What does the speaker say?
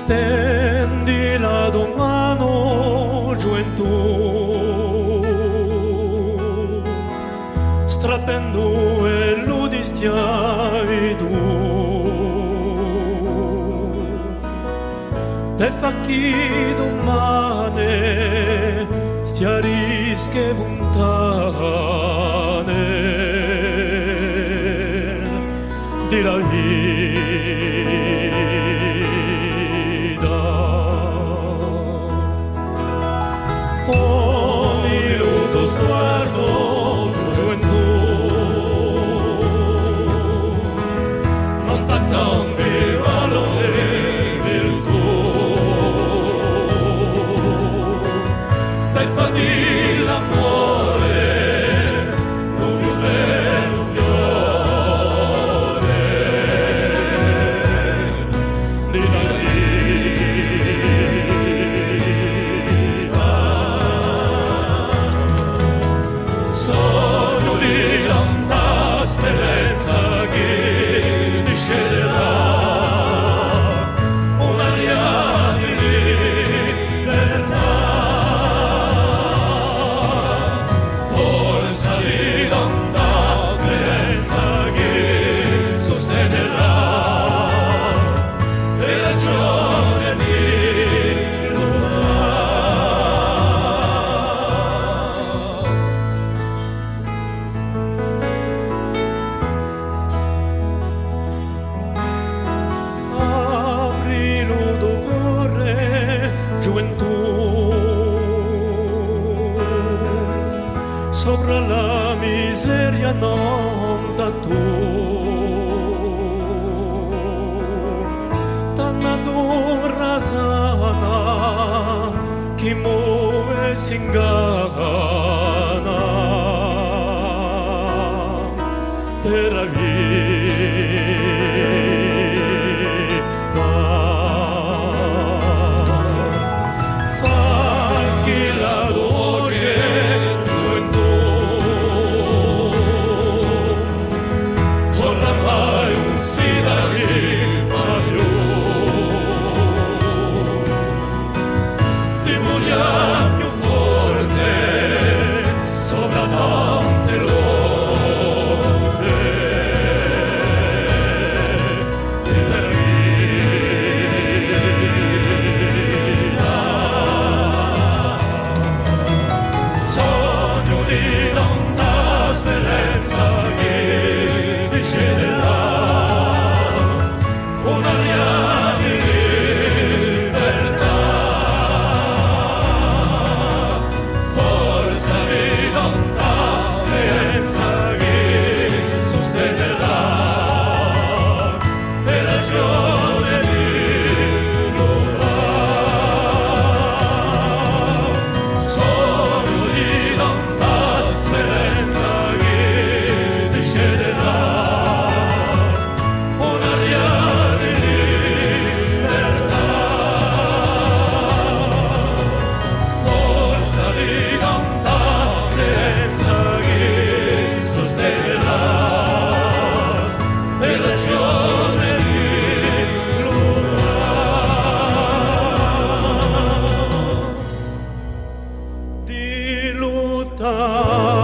stendi la tua mano, gioventù, strappendo e ludi schiavitù, te fa chi domane stia rische lontane di la vita. Poni il tuo sguardo, gioventù, non t'attenti valore virtù, per farti l'amore non più bello fiore di la vita. Sogno di lontana speranza che discenderà, un'aria di libertà, forza di lontana credenza che sostenerà e ragione di lottare. Apri l'udo corre, gioventù, sopra la miseria non tanna d'ora sana chi muove si inganna terra fa chi la voce gioventù, oramai non si dà più, dimora più forte sopra tante lotte della vita. Sogno di lontana speranza che discenderà, un'aria di libertà, forza di lontana credenza che sostenerà e ragione di lottare. Sogno di lontana speranza che discenderà, un'aria di libertà, forza di lontana credenza che sostenerà e ragione di lottare.